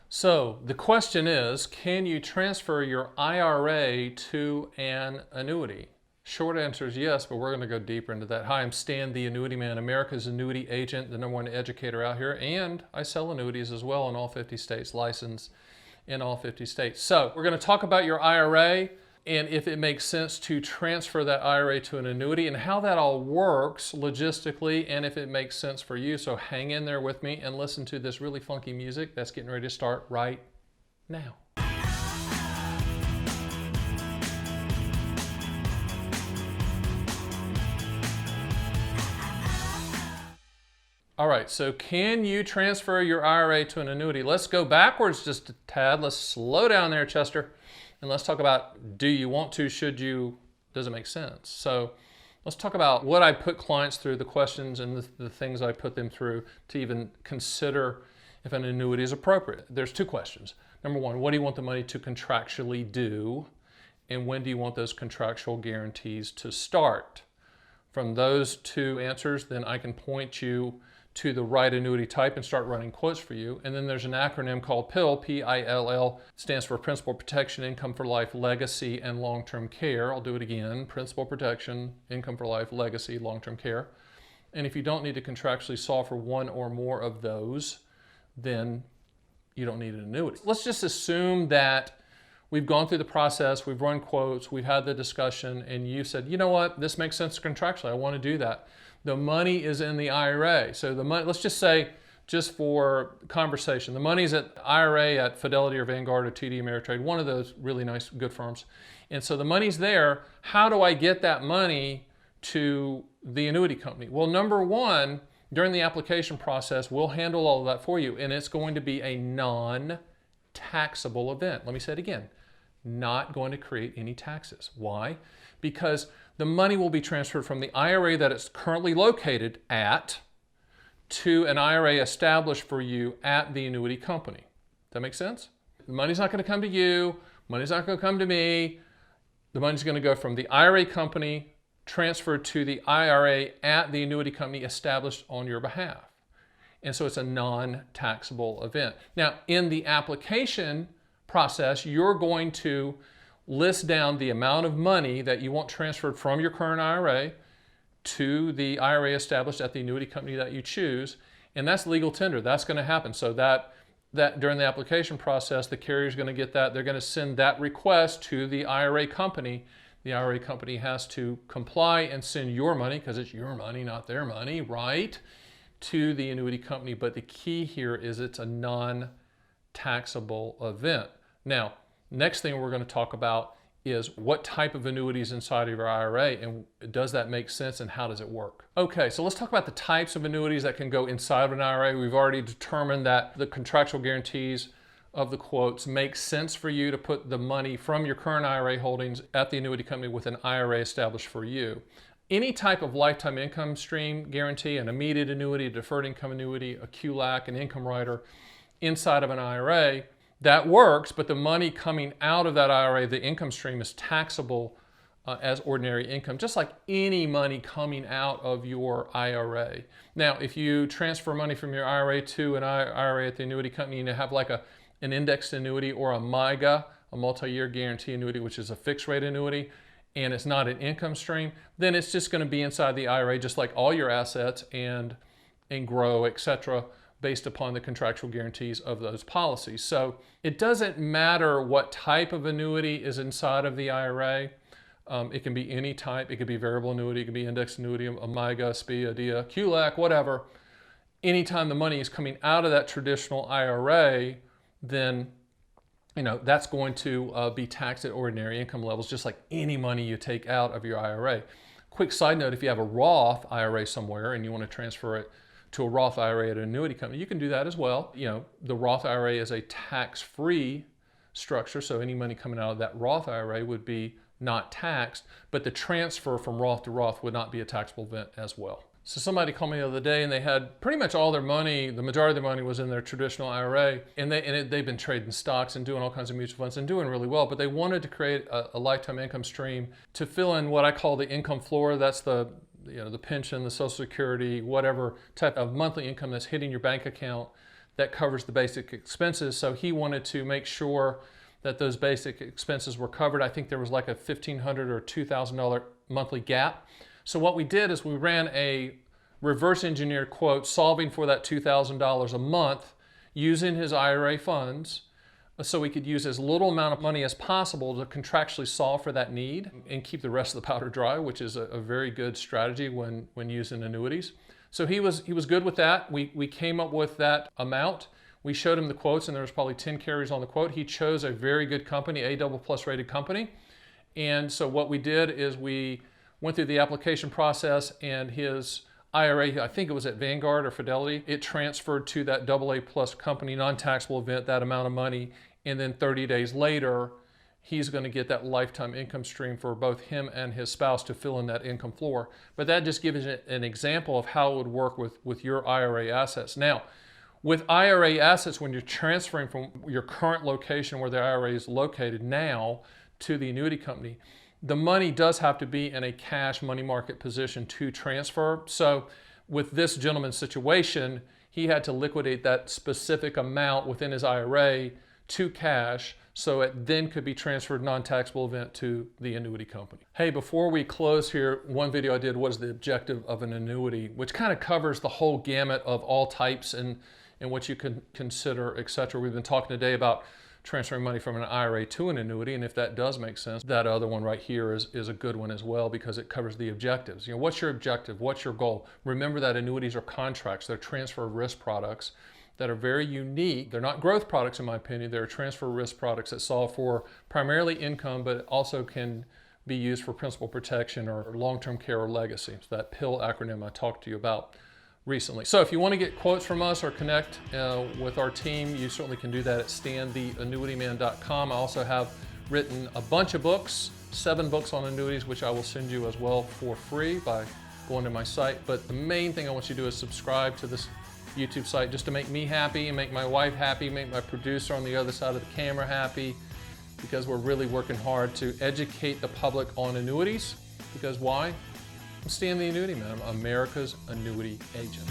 So the question is, can you transfer your IRA to an annuity? Short answer is yes, but we're going to go deeper into that. Hi, I'm Stan, the Annuity Man, America's annuity agent, the #1 educator out here, and I sell annuities as well in all 50 states, licensed in all 50 states. So we're going to talk about your IRA and if it makes sense to transfer that IRA to an annuity and how that all works logistically and if it makes sense for you. So hang in there with me and listen to this really funky music that's getting ready to start right now. All right, so can you transfer your IRA to an annuity? Let's go backwards just a tad. Let's slow down there, Chester. And let's talk about, do you want to, should you, does it make sense? So let's talk about what I put clients through, the questions and the things I put them through to even consider if an annuity is appropriate. There's two questions. Number one, what do you want the money to contractually do? And when do you want those contractual guarantees to start? From those two answers, then I can point you to the right annuity type and start running quotes for you. And then there's an acronym called PILL, P-I-L-L, stands for Principal Protection, Income for Life, Legacy, and Long-Term Care. I'll do it again, Principal Protection, Income for Life, Legacy, Long-Term Care. And if you don't need to contractually solve for one or more of those, then you don't need an annuity. Let's just assume that we've gone through the process, we've run quotes, we've had the discussion, and you said, you know what, this makes sense contractually, I want to do that. The money is in the IRA. So the money, let's just say, just for conversation, the money's at IRA at Fidelity or Vanguard or TD Ameritrade, one of those really nice, good firms. And so the money's there. How do I get that money to the annuity company? Well, number one, during the application process, we'll handle all of that for you, and it's going to be a non-taxable event. Let me say it again. Not going to create any taxes. Why? Because the money will be transferred from the IRA that it's currently located at to an IRA established for you at the annuity company. That make sense? The money's not going to come to you. Money's not going to come to me. The money's going to go from the IRA company transferred to the IRA at the annuity company established on your behalf. And so it's a non-taxable event. Now, in the application process, you're going to list down the amount of money that you want transferred from your current IRA to the IRA established at the annuity company that you choose, and that's legal tender. That's going to happen. So that during the application process, the carrier is going to get that. They're going to send that request to the IRA company. The IRA company has to comply and send your money, because it's your money, not their money, right, to the annuity company. But the key here is it's a non-taxable event. Now, next thing we're going to talk about is what type of annuities inside of your IRA, and does that make sense, and how does it work? Okay, so let's talk about the types of annuities that can go inside of an IRA. We've already determined that the contractual guarantees of the quotes make sense for you to put the money from your current IRA holdings at the annuity company with an IRA established for you. Any type of lifetime income stream guarantee, an immediate annuity, a deferred income annuity, a QLAC, an income rider inside of an IRA, that works, but the money coming out of that IRA, the income stream, is taxable as ordinary income, just like any money coming out of your IRA. Now, if you transfer money from your IRA to an IRA at the annuity company and you have like an indexed annuity or a MIGA, a multi-year guarantee annuity, which is a fixed rate annuity, and it's not an income stream, then it's just going to be inside the IRA just like all your assets and grow, etc., based upon the contractual guarantees of those policies. So it doesn't matter what type of annuity is inside of the IRA. It can be any type. It could be variable annuity, it could be indexed annuity, a MIGA, SPIA, DIA, QLAC, whatever. Anytime the money is coming out of that traditional IRA, then that's going to be taxed at ordinary income levels, just like any money you take out of your IRA. Quick side note, if you have a Roth IRA somewhere and you want to transfer it to a Roth IRA at an annuity company, you can do that as well. The Roth IRA is a tax-free structure, so any money coming out of that Roth IRA would be not taxed, but the transfer from Roth to Roth would not be a taxable event as well. So somebody called me the other day and they had pretty much all their money, the majority of their money was in their traditional IRA, and they've been trading stocks and doing all kinds of mutual funds and doing really well, but they wanted to create a lifetime income stream to fill in what I call the income floor. That's the pension, the Social Security, whatever type of monthly income that's hitting your bank account that covers the basic expenses. So he wanted to make sure that those basic expenses were covered. I think there was like a $1,500 or $2,000 monthly gap. So what we did is we ran a reverse engineered quote solving for that $2,000 a month using his IRA funds, so we could use as little amount of money as possible to contractually solve for that need and keep the rest of the powder dry, which is a very good strategy when using annuities. So he was good with that. We came up with that amount. We showed him the quotes, and there was probably 10 carriers on the quote. He chose a very good company, A++ rated company. And so what we did is we went through the application process, and his IRA, I think it was at Vanguard or Fidelity, it transferred to that AA+ company, non-taxable event, that amount of money, and then 30 days later, he's going to get that lifetime income stream for both him and his spouse to fill in that income floor. But that just gives you an example of how it would work with your IRA assets. Now, with IRA assets, when you're transferring from your current location where the IRA is located now to the annuity company, the money does have to be in a cash money market position to transfer. So with this gentleman's situation, he had to liquidate that specific amount within his IRA to cash, so it then could be transferred non-taxable event to the annuity company. Hey, before we close here, one video I did was the objective of an annuity, which kind of covers the whole gamut of all types and what you can consider, etc. We've been talking today about transferring money from an IRA to an annuity, and if that does make sense, that other one right here is a good one as well, because it covers the objectives. You know, what's your objective? What's your goal? Remember that annuities are contracts. They're transfer risk products that are very unique. They're not growth products, in my opinion. They're transfer risk products that solve for primarily income, but also can be used for principal protection or long-term care or legacy. It's that PIL acronym I talked to you about recently. So if you want to get quotes from us or connect with our team, you certainly can do that at stantheannuityman.com. I also have written a bunch of books, 7 books on annuities, which I will send you as well for free by going to my site. But the main thing I want you to do is subscribe to this YouTube site just to make me happy, make my wife happy, make my producer on the other side of the camera happy, because we're really working hard to educate the public on annuities. Because why? I'm Stan the Annuity Man. I'm America's annuity agent.